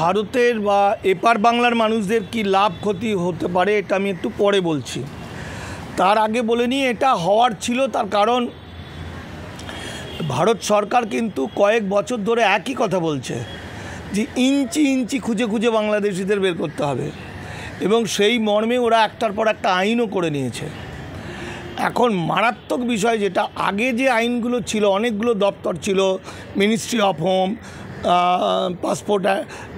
ভারতের বা এপার বাংলার মানুষদের কি লাভ ক্ষতি হতে পারে এটা আমি একটু পরে বলছি। তার আগে বলে নিই, এটা হওয়ার ছিল। তার কারণ ভারত সরকার কিন্তু কয়েক বছর ধরে একই কথা বলছে যে ইঞ্চি ইঞ্চি খুঁজে খুঁজে বাংলাদেশিদের বের করতে হবে, এবং সেই মর্মে ওরা একটার পর একটা আইনও করে নিয়েছে। এখন মারাত্মক বিষয় যেটা, আগে যে আইনগুলো ছিল, অনেকগুলো দপ্তর ছিল, ministry of home, passport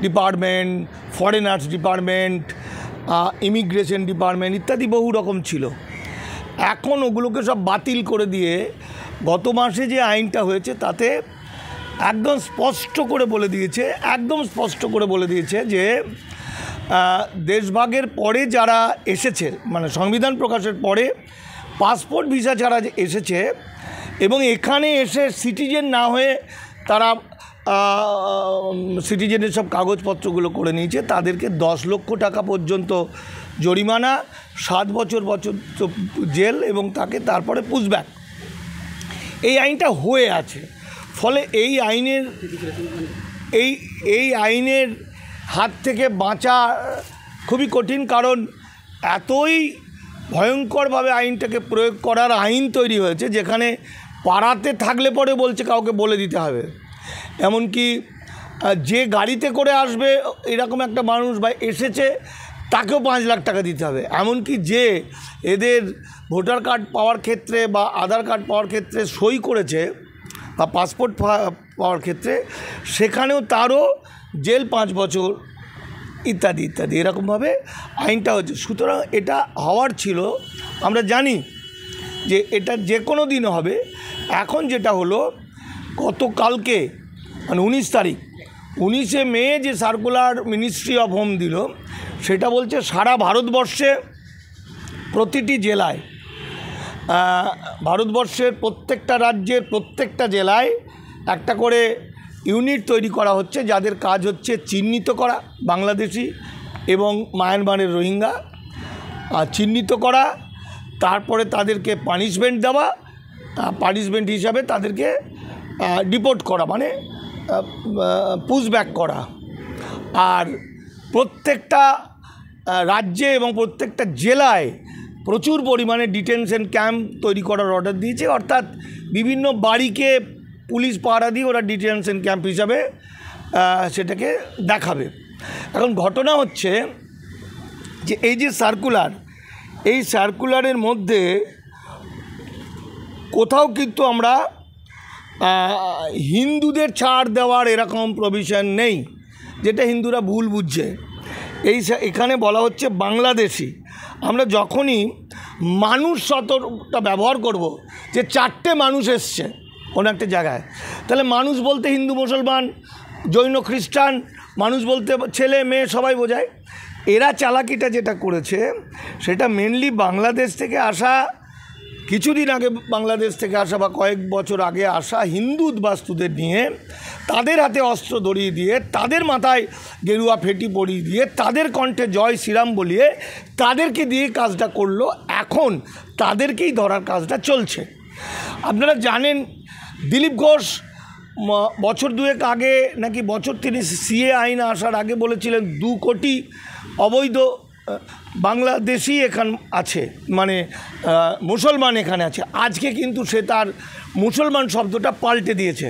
department, foreigners department, immigration department ইত্যাদি বহু রকম ছিল। এখন ওগুলোকে সব বাতিল করে দিয়ে গত মাসে যে আইনটা হয়েছে তাতে একদম স্পষ্ট করে বলে দিয়েছে যে দেশভাগের পরে যারা এসেছে, মানে সংবিধান প্রকাশের পরে পাসপোর্ট ভিসা ছাড়া যে এসেছে এবং এখানে এসে সিটিজেন না হয়ে তারা সিটিজেনের সব কাগজপত্রগুলো করে নিয়েছে, তাদেরকে 10 লক্ষ টাকা পর্যন্ত জরিমানা, 7 বছর জেল এবং তাকে তারপরে পুশব্যাক। এই আইনটা হয়ে আছে। ফলে এই আইনের হাত থেকে বাঁচা খুবই কঠিন, কারণ এতই ভয়ঙ্করভাবে আইনটাকে প্রয়োগ করার আইন তৈরি হয়েছে, যেখানে পাড়াতে থাকলে পরে বলছে কাউকে বলে দিতে হবে। এমনকি যে গাড়িতে করে আসবে এরকম একটা মানুষ বা এসেছে তাকেও 5 লাখ টাকা দিতে হবে। এমনকি যে এদের ভোটার কার্ড পাওয়ার ক্ষেত্রে বা আধার কার্ড পাওয়ার ক্ষেত্রে সই করেছে বা পাসপোর্ট পাওয়ার ক্ষেত্রে, সেখানেও তারও জেল 5 বছর ইত্যাদি ইত্যাদি এরকমভাবে আইনটা হচ্ছে। সুতরাং এটা হওয়ার ছিল, আমরা জানি যে এটা যে কোনো দিন হবে। এখন যেটা হলো, গতকালকে মানে 19 তারিখ, 19শে মে যে সার্কুলার মিনিস্ট্রি অফ হোম দিল, সেটা বলছে সারা ভারতবর্ষে প্রতিটি জেলায়, ভারতবর্ষের প্রত্যেকটা রাজ্যের প্রত্যেকটা জেলায় একটা করে ইউনিট তৈরি করা হচ্ছে, যাদের কাজ হচ্ছে চিহ্নিত করা বাংলাদেশি এবং মায়ানমারের রোহিঙ্গা, চিহ্নিত করা, তারপরে তাদেরকে পানিশমেন্ট দেওয়া, পানিশমেন্ট হিসাবে তাদেরকে ডিপোর্ট করা, মানে পুশব্যাক করা। আর প্রত্যেকটা রাজ্যে এবং প্রত্যেকটা জেলায় প্রচুর পরিমাণে ডিটেনশন ক্যাম্প তৈরি করার অর্ডার দিয়েছে। অর্থাৎ বিভিন্ন বাড়িকে পুলিশ পাহারা দিয়ে ওরা ডিটেনশন ক্যাম্প হিসাবে সেটাকে দেখাবে। এখন ঘটনা হচ্ছে যে এই যে সার্কুলার, এই সার্কুলারের মধ্যে কোথাও কিন্তু আমরা হিন্দুদের ছাড় দেওয়ার এরকম প্রভিশন নেই, যেটা হিন্দুরা ভুল বুঝছে। এখানে বলা হচ্ছে বাংলাদেশি। আমরা যখনই মানুষ শব্দটা ব্যবহার করব, যে 4টে মানুষ এসছে কোনো একটা জায়গায়, তাহলে মানুষ বলতে হিন্দু, মুসলমান, জৈন, খ্রিস্টান, মানুষ বলতে ছেলে মেয়ে সবাই বোঝায়। এরা চালাকিটা যেটা করেছে, সেটা মেনলি বাংলাদেশ থেকে আসা, কিছুদিন আগে বাংলাদেশ থেকে আসা বা কয়েক বছর আগে আসা হিন্দু উদ্বাস্তুদের নিয়ে তাদের হাতে অস্ত্র ধরিয়ে দিয়ে, তাদের মাথায় গেরুয়া ফেটি পরিয়ে দিয়ে, তাদের কণ্ঠে জয় শ্রীরাম বলিয়ে তাদেরকে দিয়ে কাজটা করলো। এখন তাদেরকেই ধরার কাজটা চলছে। আপনারা জানেন, দিলীপ ঘোষ বছর 2 আগে নাকি বছর 3 সিএ আইন আসার আগে বলেছিলেন 2 কোটি অবৈধ বাংলাদেশি এখানে আছে, মানে মুসলমান এখানে আছে। আজকে কিন্তু সে তার মুসলমান শব্দটা পাল্টে দিয়েছে।